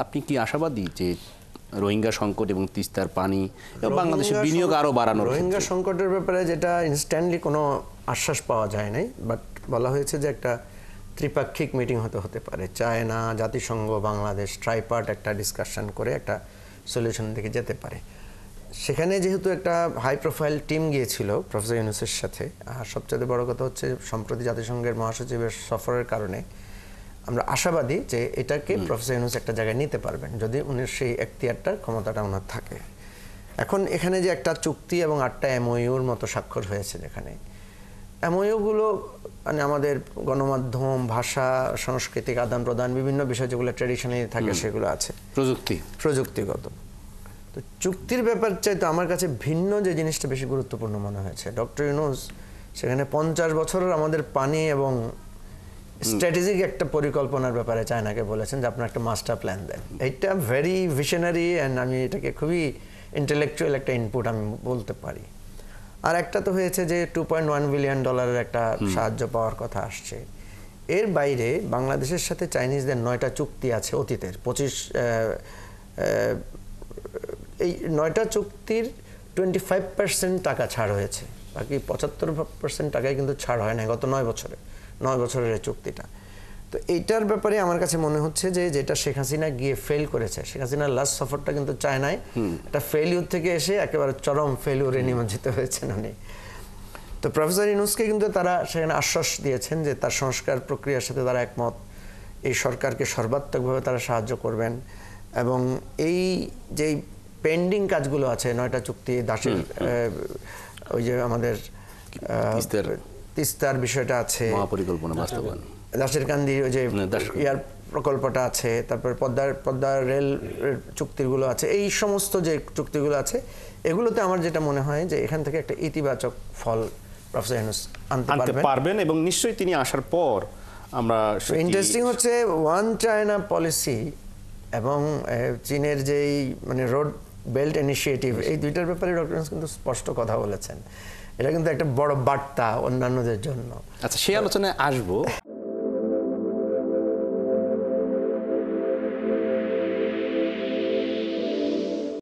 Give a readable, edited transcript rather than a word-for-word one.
আপনি কি আশাবাদী যে রোহিঙ্গা সংকট এবং তিস্তার পানি এবং বাংলাদেশের বিনিয়োগ আরো বাড়ানোর রোহিঙ্গা সংকটের ব্যাপারে যেটা ইনস্ট্যান্টলি কোনো আশ্বাস পাওয়া যায় নাই, বাট বলা হয়েছে যে একটা ত্রিপাক্ষিক মিটিং হতে পারে, চায়না, জাতিসংঘ, বাংলাদেশ, ট্রাইপার্ট একটা ডিসকাশন করে একটা সলিউশন দিকে যেতে পারে। সেখানে যেহেতু একটা হাই প্রোফাইল টিম গিয়েছিল প্রফেসর ইউনূসের সাথে, আর সবচেয়ে বড় কথা হচ্ছে সম্প্রতি জাতিসংঘের মহাসচিবের সফরের কারণে আমরা আশাবাদী যে এটাকে প্রফেসর ইউনূস একটা জায়গায় নিতে পারবেন যদি উনি সেই এখতিয়ারটা ক্ষমতাটা ওনার থাকে। এখন এখানে যে একটা চুক্তি এবং 8টা এমওইউর মতো স্বাক্ষর হয়েছে, যেখানে এমওইউগুলো মানে আমাদের গণমাধ্যম, ভাষা, সাংস্কৃতিক আদান প্রদান, বিভিন্ন বিষয় যেগুলো ট্র্যাডিশনালি থাকে সেগুলো আছে, প্রযুক্তিগত। তো চুক্তির ব্যাপার চাইতে আমার কাছে ভিন্ন যে জিনিসটা বেশি গুরুত্বপূর্ণ মনে হয়েছে, ডক্টর ইউনূস সেখানে 50 বছরের আমাদের পানি এবং স্ট্র্যাটেজিক একটা পরিকল্পনার ব্যাপারে চায়নাকে বলেছেন যে আপনার একটা মাস্টার প্ল্যান দেন। এটা ভেরি ভিশনারি অ্যান্ড আমি এটাকে খুবই ইন্টেলেকচুয়াল একটা ইনপুট আমি বলতে পারি। আর একটা তো হয়েছে যে $2.1 বিলিয়ন একটা সাহায্য পাওয়ার কথা আসছে। এর বাইরে বাংলাদেশের সাথে চাইনিজদের 9টা চুক্তি আছে অতীতের, এই 9টা চুক্তির 25% টাকা ছাড় হয়েছে, বাকি 75% টাকায় কিন্তু ছাড় হয় না গত 9 বছরের এই চুক্তিটা। তো এইটার ব্যাপারে আমার কাছে মনে হচ্ছে যে যেটা শেখ হাসিনা গিয়ে ফেল করেছে, শেখ হাসিনার লাস্ট সফরটা কিন্তু চায়নায় একটা ফেলিউর থেকে এসে একেবারে চরম ফেলিউরে নিমজ্জিত হয়েছেন উনি। তো প্রফেসর ইউনূসকে কিন্তু তারা সেখানে আশ্বাস দিয়েছেন যে তার সংস্কার প্রক্রিয়ার সাথে তারা একমত, এই সরকারকে সর্বাত্মকভাবে তারা সাহায্য করবেন, এবং এই যে পেন্ডিং কাজগুলো আছে 9টা চুক্তি, দাসের ওই যে আমাদের তিস্তার বিষয়টা আছে, মহাপরিকল্পনা বাস্তবায়ন, দাসের কান্দি ওই যে ইয়ার প্রকল্পটা আছে, তারপর পদ্মার রেল চুক্তিগুলো আছে, এই সমস্ত যে চুক্তিগুলো আছে এগুলোতে আমার যেটা মনে হয় যে এখান থেকে একটা ইতিবাচক ফল প্রফেসর ইউনূস আনতে পারবেন এবং নিশ্চয়ই তিনি আসার পর আমরা। ইন্টারেস্টিং হচ্ছে ওয়ান চায়না পলিসি এবং চীনের যেই মানে রোড বেল্ট ইনিশিয়েটিভ, এই দুইটার ব্যাপারে ডক্টর ইউনূস কিন্তু স্পষ্ট কথা বলেছেন। এটা কিন্তু একটা বড় বার্তা অন্যান্যদের জন্য। আচ্ছা, সেই আলোচনায় আসবো।